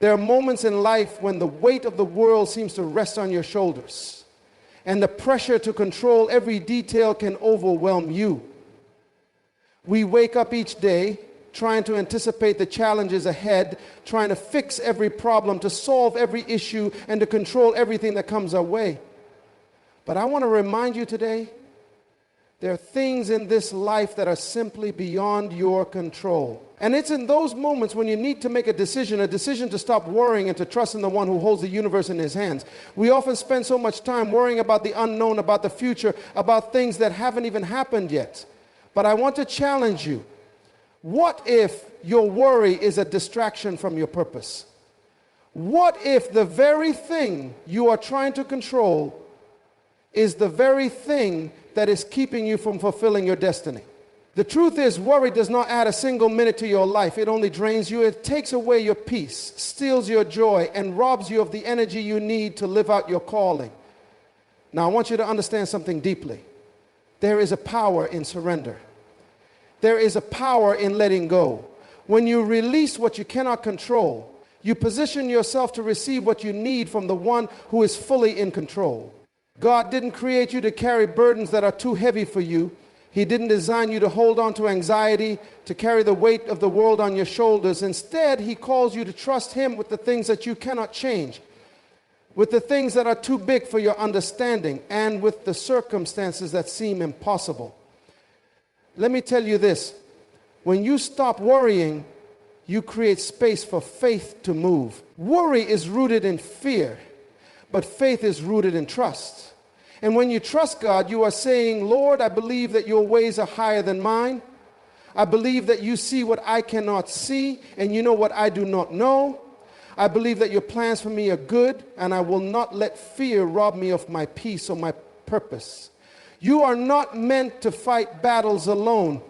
There are moments in life when the weight of the world seems to rest on your shoulders, and the pressure to control every detail can overwhelm you. We wake up each day trying to anticipate the challenges ahead, trying to fix every problem, to solve every issue, and to control everything that comes our way. But I want to remind you today, there are things in this life that are simply beyond your control. And it's in those moments when you need to make a decision to stop worrying and to trust in the one who holds the universe in his hands. We often spend so much time worrying about the unknown, about the future, about things that haven't even happened yet. But I want to challenge you. What if your worry is a distraction from your purpose? What if the very thing you are trying to control is the very thing that is keeping you from fulfilling your destiny? The truth is, worry does not add a single minute to your life. It only drains you. It takes away your peace, steals your joy, and robs you of the energy you need to live out your calling. Now, I want you to understand something deeply. There is a power in surrender. There is a power in letting go. When you release what you cannot control, you position yourself to receive what you need from the one who is fully in control. God didn't create you to carry burdens that are too heavy for you. He didn't design you to hold on to anxiety, to carry the weight of the world on your shoulders. Instead, He calls you to trust Him with the things that you cannot change, with the things that are too big for your understanding, and with the circumstances that seem impossible. Let me tell you this. When you stop worrying, you create space for faith to move. Worry is rooted in fear, but faith is rooted in trust. And when you trust God, you are saying, Lord, I believe that your ways are higher than mine. I believe that you see what I cannot see, and you know what I do not know. I believe that your plans for me are good, and I will not let fear rob me of my peace or my purpose. You are not meant to fight battles alone.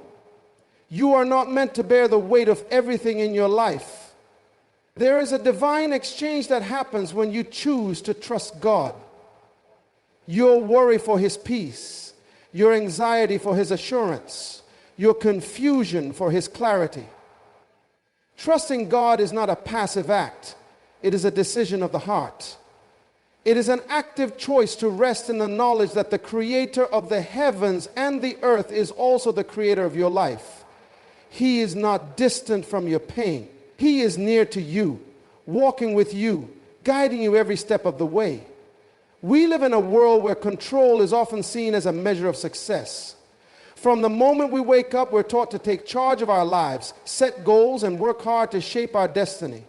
You are not meant to bear the weight of everything in your life. There is a divine exchange that happens when you choose to trust God. Your worry for His peace, your anxiety for His assurance, your confusion for His clarity. Trusting God is not a passive act. It is a decision of the heart. It is an active choice to rest in the knowledge that the Creator of the heavens and the earth is also the Creator of your life. He is not distant from your pain. He is near to you, walking with you, guiding you every step of the way. We live in a world where control is often seen as a measure of success. From the moment we wake up, we're taught to take charge of our lives, set goals, and work hard to shape our destiny.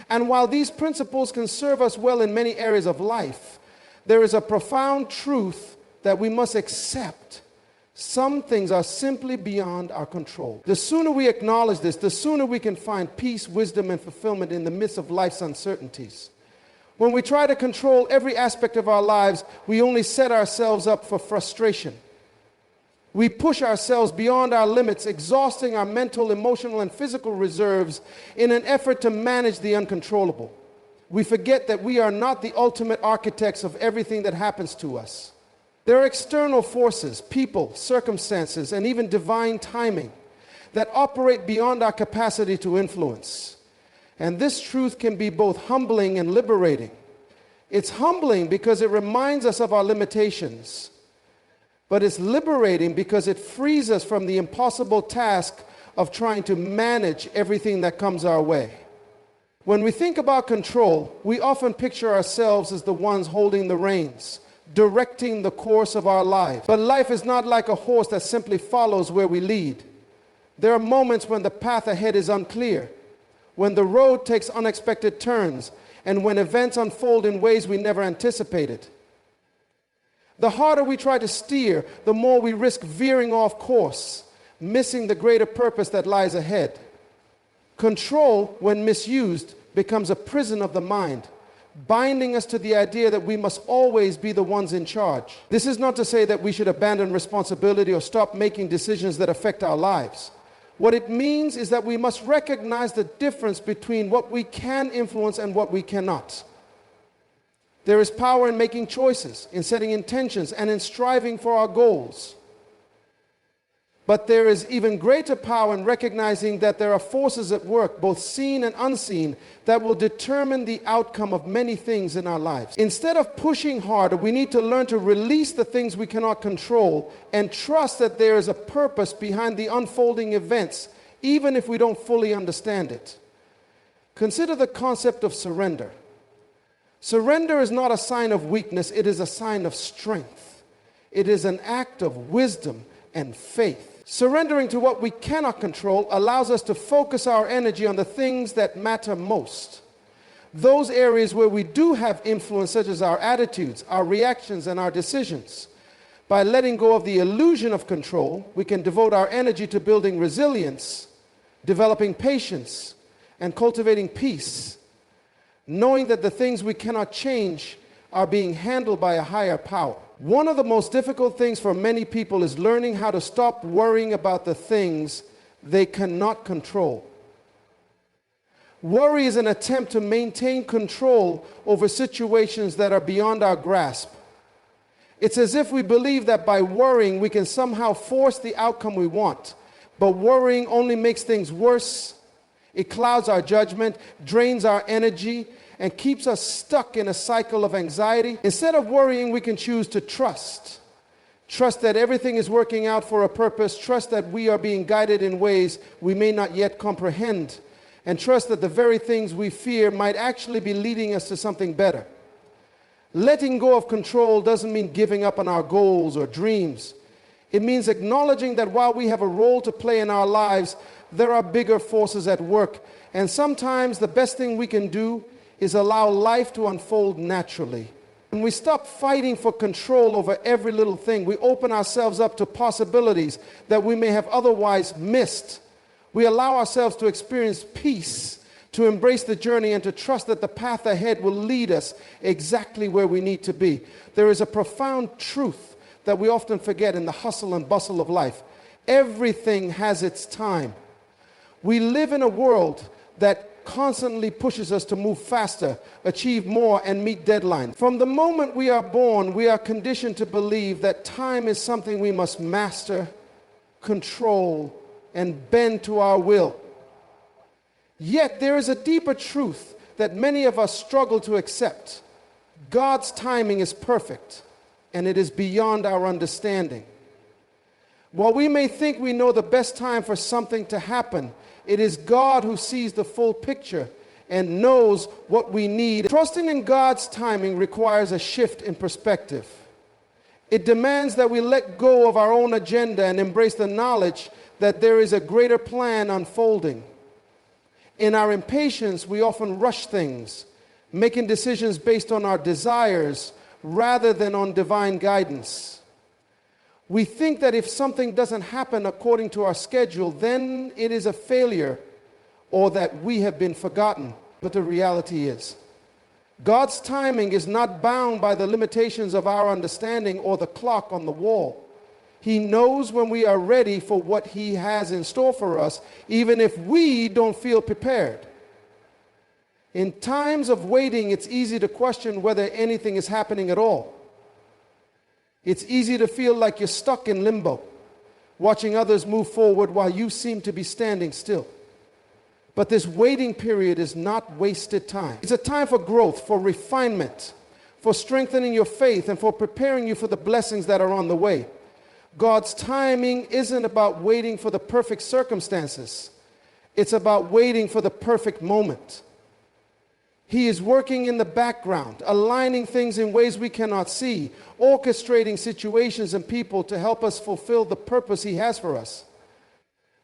And while these principles can serve us well in many areas of life, there is a profound truth that we must accept. Some things are simply beyond our control. The sooner we acknowledge this, the sooner we can find peace, wisdom, and fulfillment in the midst of life's uncertainties. When we try to control every aspect of our lives, we only set ourselves up for frustration. We push ourselves beyond our limits, exhausting our mental, emotional, and physical reserves in an effort to manage the uncontrollable. We forget that we are not the ultimate architects of everything that happens to us. There are external forces, people, circumstances, and even divine timing that operate beyond our capacity to influence. And this truth can be both humbling and liberating. It's humbling because it reminds us of our limitations. But it's liberating because it frees us from the impossible task of trying to manage everything that comes our way. When we think about control, we often picture ourselves as the ones holding the reins, directing the course of our lives. But life is not like a horse that simply follows where we lead. There are moments when the path ahead is unclear, when the road takes unexpected turns, and when events unfold in ways we never anticipated. The harder we try to steer, the more we risk veering off course, missing the greater purpose that lies ahead. Control, when misused, becomes a prison of the mind, binding us to the idea that we must always be the ones in charge. This is not to say that we should abandon responsibility or stop making decisions that affect our lives. What it means is that we must recognize the difference between what we can influence and what we cannot. There is power in making choices, in setting intentions, and in striving for our goals. But there is even greater power in recognizing that there are forces at work, both seen and unseen, that will determine the outcome of many things in our lives. Instead of pushing harder, we need to learn to release the things we cannot control and trust that there is a purpose behind the unfolding events, even if we don't fully understand it. Consider the concept of surrender. Surrender is not a sign of weakness, it is a sign of strength. It is an act of wisdom and faith. Surrendering to what we cannot control allows us to focus our energy on the things that matter most. Those areas where we do have influence, such as our attitudes, our reactions, and our decisions. By letting go of the illusion of control, we can devote our energy to building resilience, developing patience, and cultivating peace, knowing that the things we cannot change are being handled by a higher power. One of the most difficult things for many people is learning how to stop worrying about the things they cannot control. Worry is an attempt to maintain control over situations that are beyond our grasp. It's as if we believe that by worrying we can somehow force the outcome we want. But worrying only makes things worse. It clouds our judgment, drains our energy, and keeps us stuck in a cycle of anxiety. Instead of worrying, we can choose to trust. Trust that everything is working out for a purpose. Trust that we are being guided in ways we may not yet comprehend. And trust that the very things we fear might actually be leading us to something better. Letting go of control doesn't mean giving up on our goals or dreams. It means acknowledging that while we have a role to play in our lives, there are bigger forces at work. And sometimes the best thing we can do is allow life to unfold naturally. When we stop fighting for control over every little thing, we open ourselves up to possibilities that we may have otherwise missed. We allow ourselves to experience peace, to embrace the journey, and to trust that the path ahead will lead us exactly where we need to be. There is a profound truth that we often forget in the hustle and bustle of life. Everything has its time. We live in a world that constantly pushes us to move faster, achieve more, and meet deadlines. From the moment we are born, we are conditioned to believe that time is something we must master, control, and bend to our will. Yet there is a deeper truth that many of us struggle to accept. God's timing is perfect, and it is beyond our understanding. While we may think we know the best time for something to happen, it is God who sees the full picture and knows what we need. Trusting in God's timing requires a shift in perspective. It demands that we let go of our own agenda and embrace the knowledge that there is a greater plan unfolding. In our impatience, we often rush things, making decisions based on our desires rather than on divine guidance. We think that if something doesn't happen according to our schedule, then it is a failure or that we have been forgotten. But the reality is, God's timing is not bound by the limitations of our understanding or the clock on the wall. He knows when we are ready for what He has in store for us, even if we don't feel prepared. In times of waiting, it's easy to question whether anything is happening at all. It's easy to feel like you're stuck in limbo, watching others move forward while you seem to be standing still. But this waiting period is not wasted time. It's a time for growth, for refinement, for strengthening your faith, and for preparing you for the blessings that are on the way. God's timing isn't about waiting for the perfect circumstances. It's about waiting for the perfect moment. He is working in the background, aligning things in ways we cannot see, orchestrating situations and people to help us fulfill the purpose He has for us.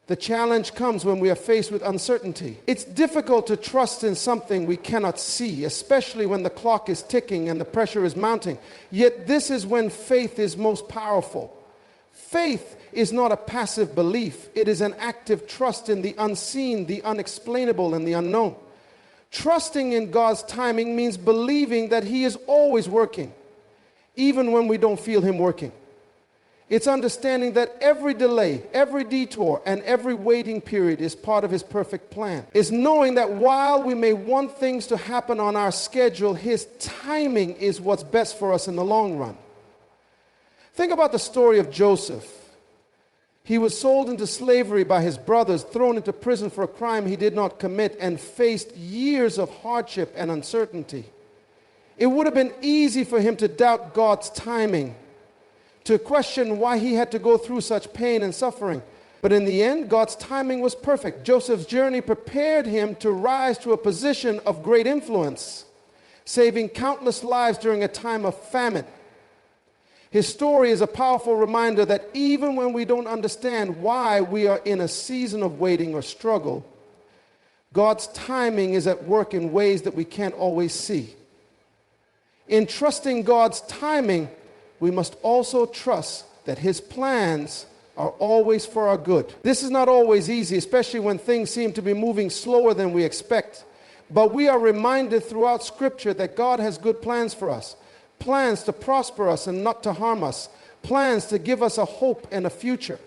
The challenge comes when we are faced with uncertainty. It's difficult to trust in something we cannot see, especially when the clock is ticking and the pressure is mounting. Yet this is when faith is most powerful. Faith is not a passive belief. It is an active trust in the unseen, the unexplainable, and the unknown. Trusting in God's timing means believing that He is always working, even when we don't feel Him working. It's understanding that every delay, every detour, and every waiting period is part of His perfect plan. It's knowing that while we may want things to happen on our schedule, His timing is what's best for us in the long run. Think about the story of Joseph. He was sold into slavery by his brothers, thrown into prison for a crime he did not commit, and faced years of hardship and uncertainty. It would have been easy for him to doubt God's timing, to question why he had to go through such pain and suffering. But in the end, God's timing was perfect. Joseph's journey prepared him to rise to a position of great influence, saving countless lives during a time of famine. His story is a powerful reminder that even when we don't understand why we are in a season of waiting or struggle, God's timing is at work in ways that we can't always see. In trusting God's timing, we must also trust that His plans are always for our good. This is not always easy, especially when things seem to be moving slower than we expect. But we are reminded throughout Scripture that God has good plans for us. Plans to prosper us and not to harm us. Plans to give us a hope and a future.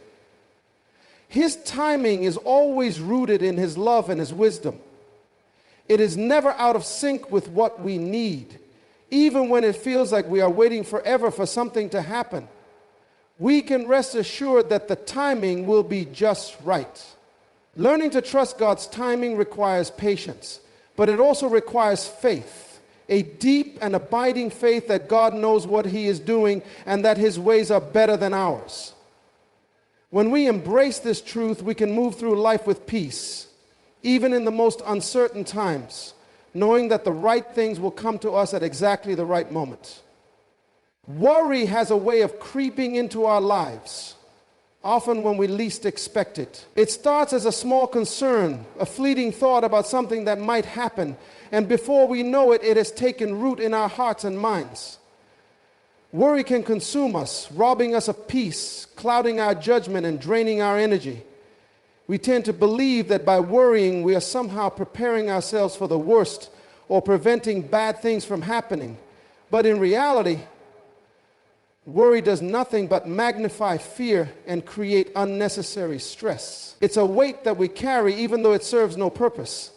His timing is always rooted in His love and His wisdom. It is never out of sync with what we need. Even when it feels like we are waiting forever for something to happen, we can rest assured that the timing will be just right. Learning to trust God's timing requires patience, but it also requires faith, a deep and abiding faith that God knows what He is doing and that His ways are better than ours. When we embrace this truth, we can move through life with peace, even in the most uncertain times, knowing that the right things will come to us at exactly the right moment. Worry has a way of creeping into our lives, often when we least expect it. It starts as a small concern, a fleeting thought about something that might happen, and before we know it, it has taken root in our hearts and minds. Worry can consume us, robbing us of peace, clouding our judgment, and draining our energy. We tend to believe that by worrying, we are somehow preparing ourselves for the worst or preventing bad things from happening. But in reality, worry does nothing but magnify fear and create unnecessary stress. It's a weight that we carry even though it serves no purpose.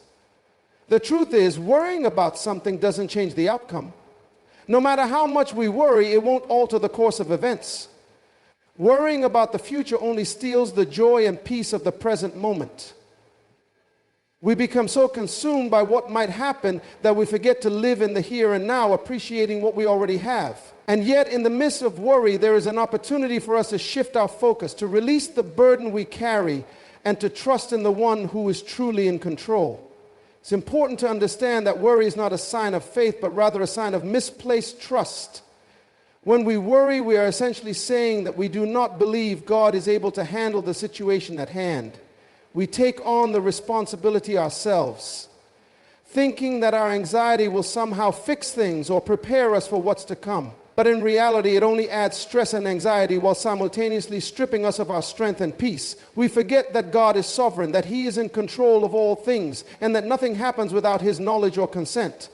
The truth is, worrying about something doesn't change the outcome. No matter how much we worry, it won't alter the course of events. Worrying about the future only steals the joy and peace of the present moment. We become so consumed by what might happen that we forget to live in the here and now, appreciating what we already have. And yet, in the midst of worry, there is an opportunity for us to shift our focus, to release the burden we carry, and to trust in the one who is truly in control. It's important to understand that worry is not a sign of faith, but rather a sign of misplaced trust. When we worry, we are essentially saying that we do not believe God is able to handle the situation at hand. We take on the responsibility ourselves, thinking that our anxiety will somehow fix things or prepare us for what's to come. But in reality, it only adds stress and anxiety while simultaneously stripping us of our strength and peace. We forget that God is sovereign, that He is in control of all things, and that nothing happens without His knowledge or consent.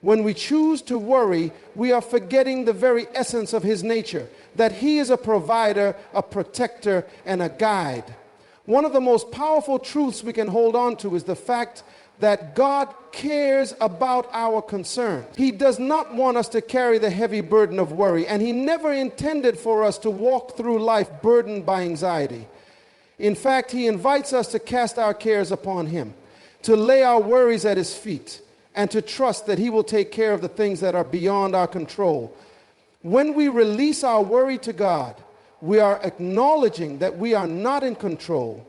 When we choose to worry, we are forgetting the very essence of His nature, that He is a provider, a protector, and a guide. One of the most powerful truths we can hold on to is the fact that God cares about our concern. He does not want us to carry the heavy burden of worry, and He never intended for us to walk through life burdened by anxiety. In fact, He invites us to cast our cares upon Him, to lay our worries at His feet, and to trust that He will take care of the things that are beyond our control. When we release our worry to God, we are acknowledging that we are not in control,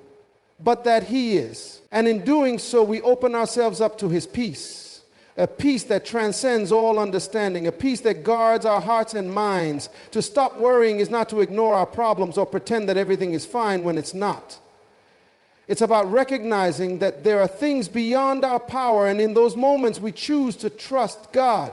but that He is. And in doing so, we open ourselves up to His peace, a peace that transcends all understanding, a peace that guards our hearts and minds. To stop worrying is not to ignore our problems or pretend that everything is fine when it's not. It's about recognizing that there are things beyond our power, and in those moments we choose to trust God.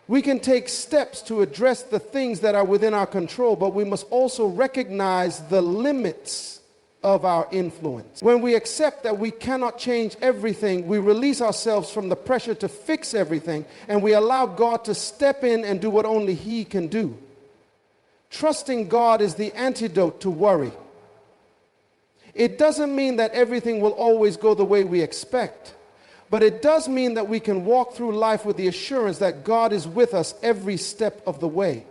We can take steps to address the things that are within our control, but we must also recognize the limits of our influence. When we accept that we cannot change everything, we release ourselves from the pressure to fix everything, and we allow God to step in and do what only He can do. Trusting God is the antidote to worry. It doesn't mean that everything will always go the way we expect, but it does mean that we can walk through life with the assurance that God is with us every step of the way.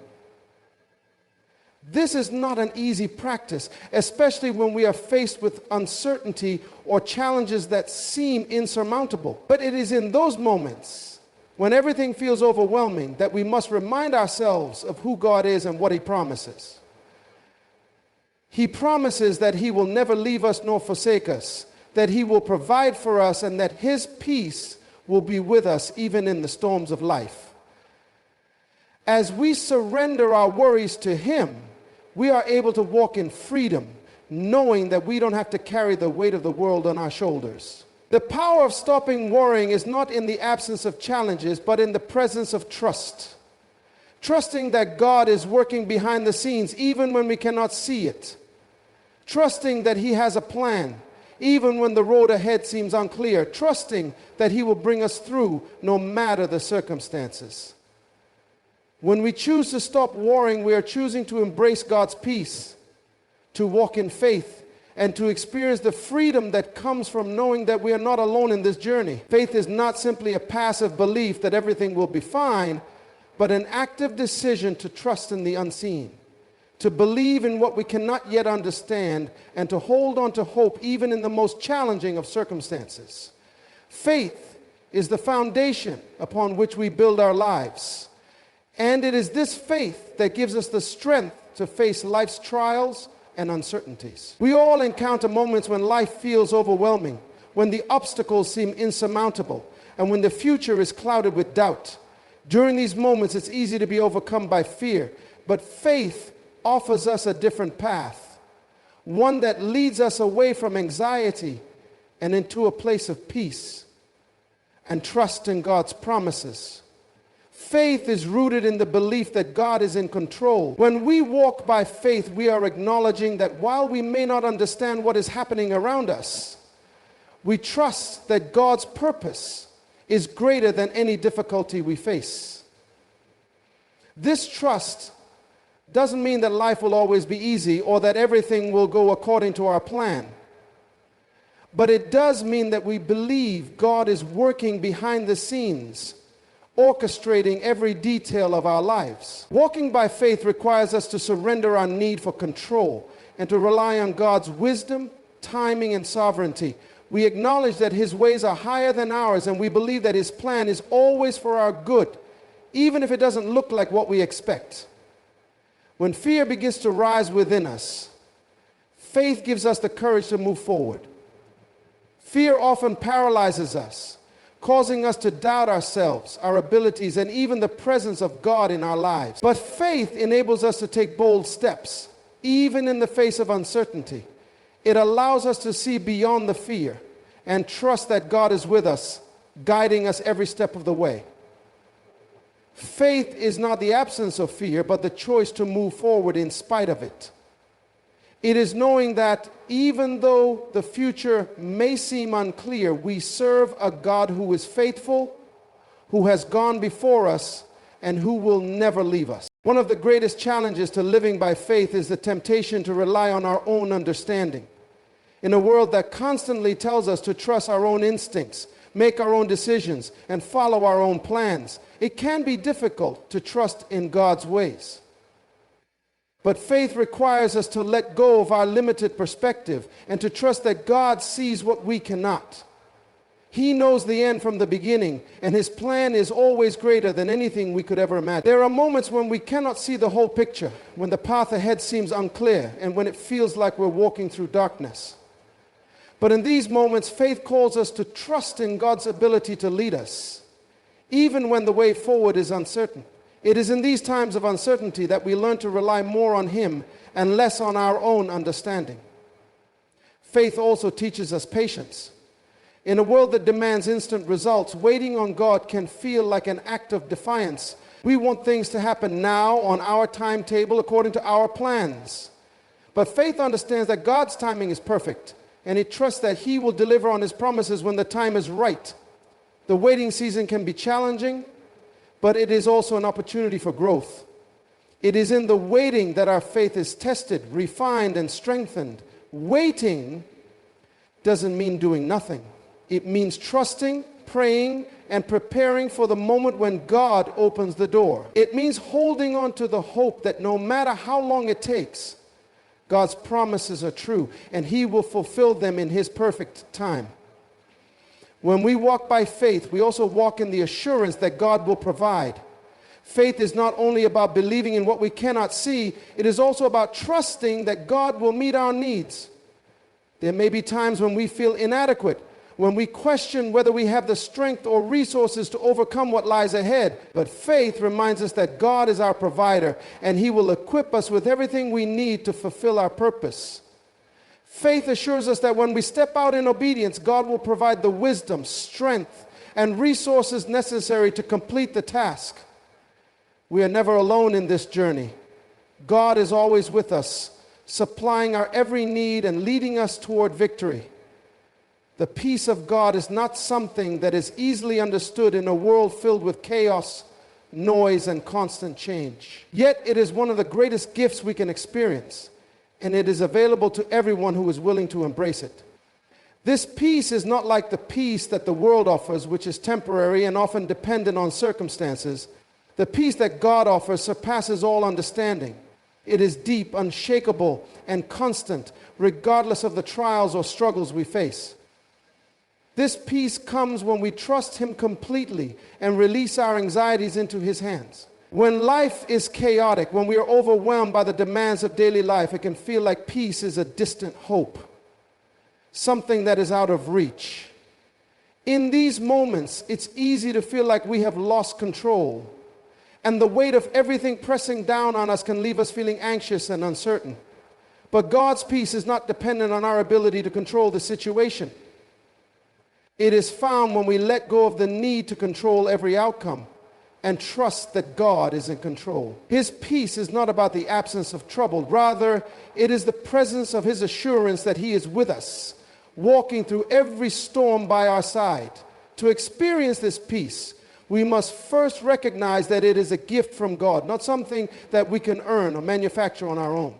This is not an easy practice, especially when we are faced with uncertainty or challenges that seem insurmountable. But it is in those moments when everything feels overwhelming that we must remind ourselves of who God is and what He promises. He promises that He will never leave us nor forsake us, that He will provide for us, and that His peace will be with us even in the storms of life. As we surrender our worries to Him, we are able to walk in freedom, knowing that we don't have to carry the weight of the world on our shoulders. The power of stopping worrying is not in the absence of challenges, but in the presence of trust. Trusting that God is working behind the scenes even when we cannot see it. Trusting that He has a plan, even when the road ahead seems unclear. Trusting that He will bring us through no matter the circumstances. When we choose to stop worrying, we are choosing to embrace God's peace, to walk in faith, and to experience the freedom that comes from knowing that we are not alone in this journey. Faith is not simply a passive belief that everything will be fine, but an active decision to trust in the unseen, to believe in what we cannot yet understand, and to hold on to hope even in the most challenging of circumstances. Faith is the foundation upon which we build our lives. And it is this faith that gives us the strength to face life's trials and uncertainties. We all encounter moments when life feels overwhelming, when the obstacles seem insurmountable, and when the future is clouded with doubt. During these moments, it's easy to be overcome by fear, but faith offers us a different path, one that leads us away from anxiety and into a place of peace and trust in God's promises. Faith is rooted in the belief that God is in control. When we walk by faith, we are acknowledging that while we may not understand what is happening around us, we trust that God's purpose is greater than any difficulty we face. This trust doesn't mean that life will always be easy or that everything will go according to our plan. But it does mean that we believe God is working behind the scenes, orchestrating every detail of our lives. Walking by faith requires us to surrender our need for control and to rely on God's wisdom, timing, and sovereignty. We acknowledge that His ways are higher than ours, and we believe that His plan is always for our good, even if it doesn't look like what we expect. When fear begins to rise within us, faith gives us the courage to move forward. Fear often paralyzes us, causing us to doubt ourselves, our abilities, and even the presence of God in our lives. But faith enables us to take bold steps, even in the face of uncertainty. It allows us to see beyond the fear and trust that God is with us, guiding us every step of the way. Faith is not the absence of fear, but the choice to move forward in spite of it. It is knowing that even though the future may seem unclear, we serve a God who is faithful, who has gone before us, and who will never leave us. One of the greatest challenges to living by faith is the temptation to rely on our own understanding. In a world that constantly tells us to trust our own instincts, make our own decisions, and follow our own plans, it can be difficult to trust in God's ways. But faith requires us to let go of our limited perspective and to trust that God sees what we cannot. He knows the end from the beginning, and His plan is always greater than anything we could ever imagine. There are moments when we cannot see the whole picture, when the path ahead seems unclear, and when it feels like we're walking through darkness. But in these moments, faith calls us to trust in God's ability to lead us, even when the way forward is uncertain. It is in these times of uncertainty that we learn to rely more on Him and less on our own understanding. Faith also teaches us patience. In a world that demands instant results, waiting on God can feel like an act of defiance. We want things to happen now on our timetable according to our plans. But faith understands that God's timing is perfect, and it trusts that He will deliver on His promises when the time is right. The waiting season can be challenging, but it is also an opportunity for growth. It is in the waiting that our faith is tested, refined, and strengthened. Waiting doesn't mean doing nothing. It means trusting, praying, and preparing for the moment when God opens the door. It means holding on to the hope that no matter how long it takes, God's promises are true and He will fulfill them in His perfect time. When we walk by faith, we also walk in the assurance that God will provide. Faith is not only about believing in what we cannot see, it is also about trusting that God will meet our needs. There may be times when we feel inadequate, when we question whether we have the strength or resources to overcome what lies ahead. But faith reminds us that God is our provider and He will equip us with everything we need to fulfill our purpose. Faith assures us that when we step out in obedience, God will provide the wisdom, strength, and resources necessary to complete the task. We are never alone in this journey. God is always with us, supplying our every need and leading us toward victory. The peace of God is not something that is easily understood in a world filled with chaos, noise, and constant change. Yet it is one of the greatest gifts we can experience, and it is available to everyone who is willing to embrace it. This peace is not like the peace that the world offers, which is temporary and often dependent on circumstances. The peace that God offers surpasses all understanding. It is deep, unshakable, and constant, regardless of the trials or struggles we face. This peace comes when we trust Him completely and release our anxieties into His hands. When life is chaotic, when we are overwhelmed by the demands of daily life, it can feel like peace is a distant hope, something that is out of reach. In these moments, it's easy to feel like we have lost control, and the weight of everything pressing down on us can leave us feeling anxious and uncertain. But God's peace is not dependent on our ability to control the situation. It is found when we let go of the need to control every outcome and trust that God is in control. His peace is not about the absence of trouble. Rather, it is the presence of His assurance that He is with us, walking through every storm by our side. To experience this peace, we must first recognize that it is a gift from God, not something that we can earn or manufacture on our own.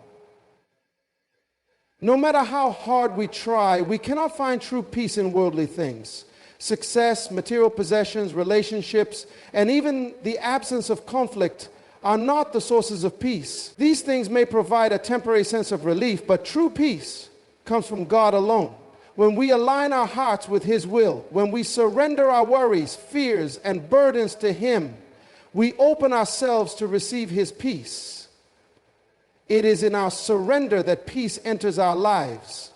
No matter how hard we try, we cannot find true peace in worldly things. Success, material possessions, relationships, and even the absence of conflict are not the sources of peace. These things may provide a temporary sense of relief, but true peace comes from God alone. When we align our hearts with His will, when we surrender our worries, fears, and burdens to Him, we open ourselves to receive His peace. It is in our surrender that peace enters our lives,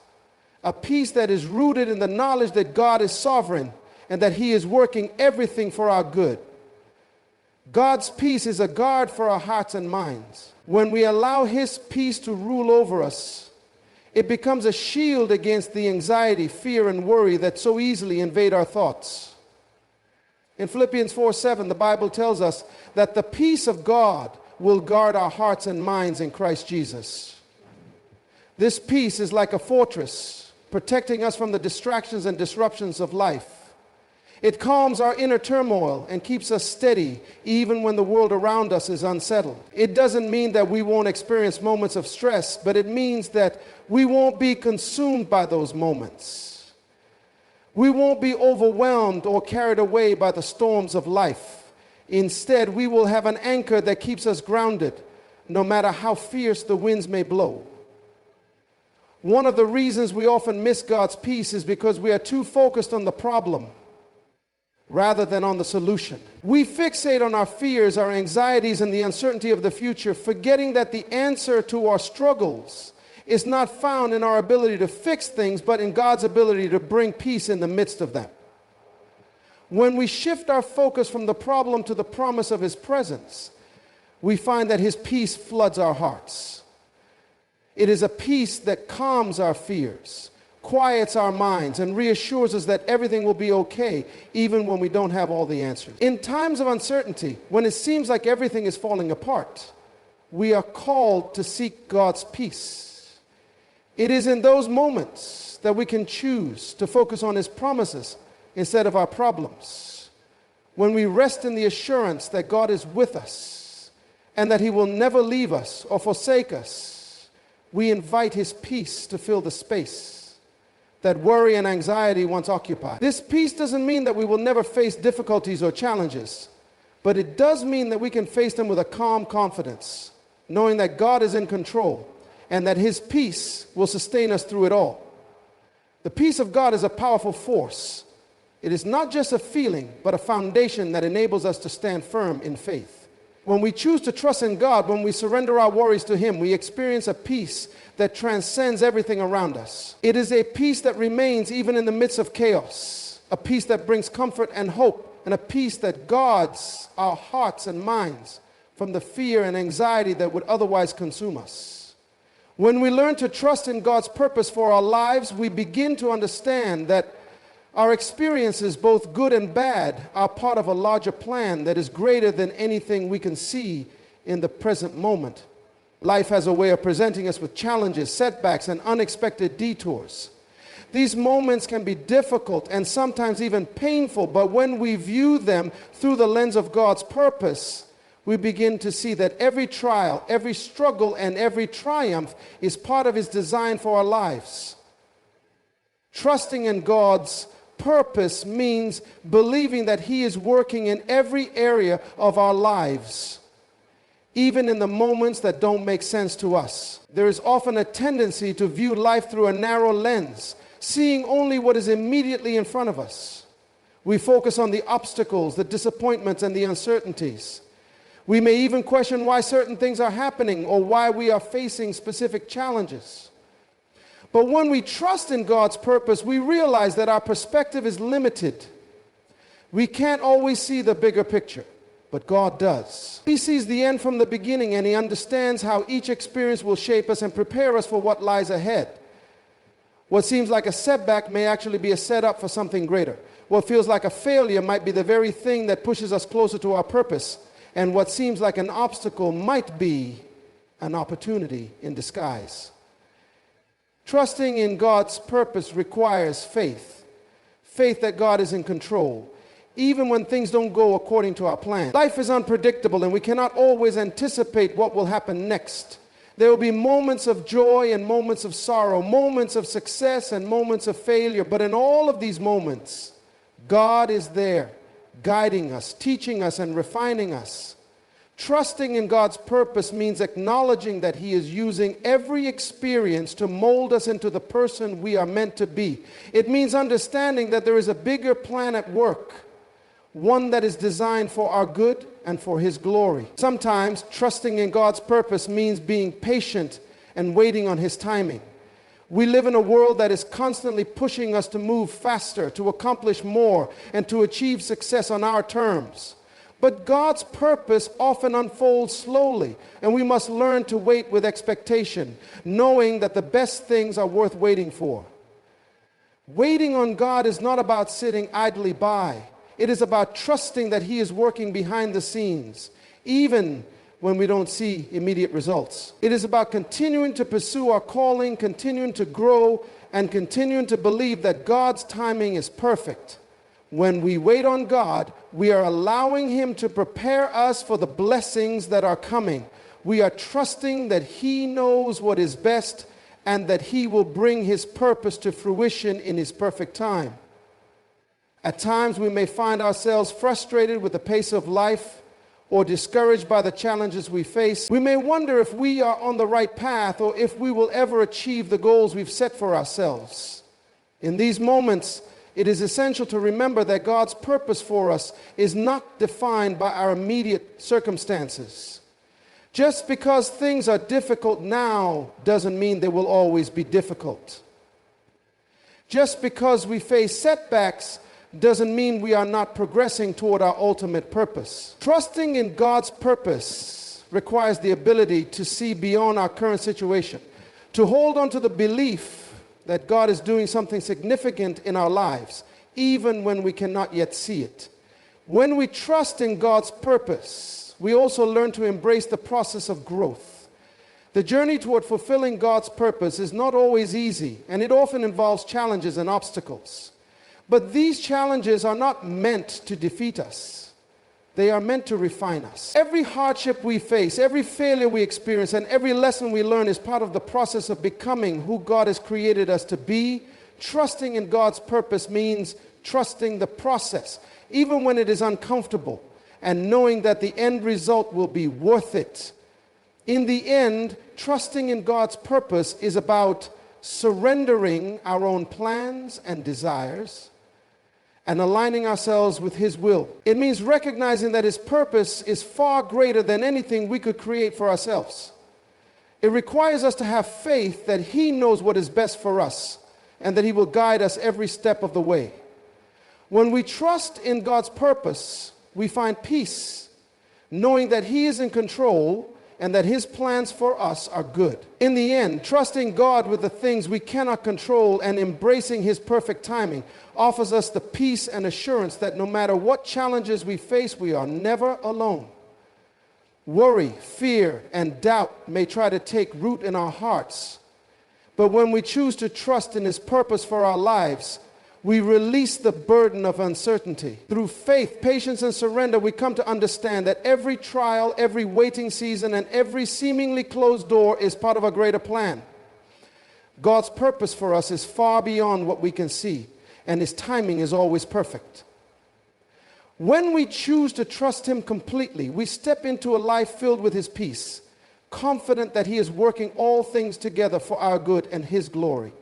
a peace that is rooted in the knowledge that God is sovereign and that He is working everything for our good. God's peace is a guard for our hearts and minds. When we allow His peace to rule over us, it becomes a shield against the anxiety, fear, and worry that so easily invade our thoughts. In Philippians 4:7, the Bible tells us that the peace of God will guard our hearts and minds in Christ Jesus. This peace is like a fortress, protecting us from the distractions and disruptions of life. It calms our inner turmoil and keeps us steady even when the world around us is unsettled. It doesn't mean that we won't experience moments of stress, but it means that we won't be consumed by those moments. We won't be overwhelmed or carried away by the storms of life. Instead, we will have an anchor that keeps us grounded, no matter how fierce the winds may blow. One of the reasons we often miss God's peace is because we are too focused on the problem rather than on the solution. We fixate on our fears, our anxieties, and the uncertainty of the future, forgetting that the answer to our struggles is not found in our ability to fix things, but in God's ability to bring peace in the midst of them. When we shift our focus from the problem to the promise of His presence, we find that His peace floods our hearts. It is a peace that calms our fears, quiets our minds, and reassures us that everything will be okay, even when we don't have all the answers. In times of uncertainty, when it seems like everything is falling apart, we are called to seek God's peace. It is in those moments that we can choose to focus on His promises instead of our problems. When we rest in the assurance that God is with us and that He will never leave us or forsake us, we invite His peace to fill the space. that worry and anxiety once occupied. This peace doesn't mean that we will never face difficulties or challenges, but it does mean that we can face them with a calm confidence, knowing that God is in control and that His peace will sustain us through it all. The peace of God is a powerful force. It is not just a feeling, but a foundation that enables us to stand firm in faith. When we choose to trust in God, when we surrender our worries to Him, we experience a peace that transcends everything around us. It is a peace that remains even in the midst of chaos, a peace that brings comfort and hope, and a peace that guards our hearts and minds from the fear and anxiety that would otherwise consume us. When we learn to trust in God's purpose for our lives, we begin to understand that our experiences, both good and bad, are part of a larger plan that is greater than anything we can see in the present moment. Life has a way of presenting us with challenges, setbacks, and unexpected detours. These moments can be difficult and sometimes even painful, but when we view them through the lens of God's purpose, we begin to see that every trial, every struggle, and every triumph is part of His design for our lives. Trusting in God's purpose means believing that He is working in every area of our lives, even in the moments that don't make sense to us. There is often a tendency to view life through a narrow lens, seeing only what is immediately in front of us. We focus on the obstacles, the disappointments, and the uncertainties. We may even question why certain things are happening or why we are facing specific challenges. But when we trust in God's purpose, we realize that our perspective is limited. We can't always see the bigger picture, but God does. He sees the end from the beginning, and He understands how each experience will shape us and prepare us for what lies ahead. What seems like a setback may actually be a setup for something greater. What feels like a failure might be the very thing that pushes us closer to our purpose. And what seems like an obstacle might be an opportunity in disguise. Trusting in God's purpose requires faith. Faith that God is in control, even when things don't go according to our plan. Life is unpredictable, and we cannot always anticipate what will happen next. There will be moments of joy and moments of sorrow, moments of success and moments of failure. But in all of these moments, God is there, guiding us, teaching us, and refining us. Trusting in God's purpose means acknowledging that He is using every experience to mold us into the person we are meant to be. It means understanding that there is a bigger plan at work, one that is designed for our good and for His glory. Sometimes trusting in God's purpose means being patient and waiting on His timing. We live in a world that is constantly pushing us to move faster, to accomplish more, and to achieve success on our terms. But God's purpose often unfolds slowly, and we must learn to wait with expectation, knowing that the best things are worth waiting for. Waiting on God is not about sitting idly by. It is about trusting that He is working behind the scenes, even when we don't see immediate results. It is about continuing to pursue our calling, continuing to grow, and continuing to believe that God's timing is perfect. When we wait on God, we are allowing Him to prepare us for the blessings that are coming. We are trusting that He knows what is best and that He will bring His purpose to fruition in His perfect time. At times, we may find ourselves frustrated with the pace of life or discouraged by the challenges we face. We may wonder if we are on the right path or if we will ever achieve the goals we've set for ourselves. In these moments, it is essential to remember that God's purpose for us is not defined by our immediate circumstances. Just because things are difficult now doesn't mean they will always be difficult. Just because we face setbacks doesn't mean we are not progressing toward our ultimate purpose. Trusting in God's purpose requires the ability to see beyond our current situation, to hold on to the belief that God is doing something significant in our lives, even when we cannot yet see it. When we trust in God's purpose, we also learn to embrace the process of growth. The journey toward fulfilling God's purpose is not always easy, and it often involves challenges and obstacles. But these challenges are not meant to defeat us. They are meant to refine us. Every hardship we face, every failure we experience, and every lesson we learn is part of the process of becoming who God has created us to be, Trusting in God's purpose means trusting the process, even when it is uncomfortable, and knowing that the end result will be worth it. In the end, trusting in God's purpose is about surrendering our own plans and desires and aligning ourselves with His will. It means recognizing that His purpose is far greater than anything we could create for ourselves. It requires us to have faith that He knows what is best for us and that He will guide us every step of the way. When we trust in God's purpose, we find peace, knowing that He is in control and that His plans for us are good. In the end, trusting God with the things we cannot control and embracing His perfect timing offers us the peace and assurance that no matter what challenges we face, we are never alone. Worry, fear, and doubt may try to take root in our hearts, but when we choose to trust in His purpose for our lives, we release the burden of uncertainty. Through faith, patience, and surrender, we come to understand that every trial, every waiting season, and every seemingly closed door is part of a greater plan. God's purpose for us is far beyond what we can see, and His timing is always perfect. When we choose to trust Him completely, we step into a life filled with His peace, confident that He is working all things together for our good and His glory.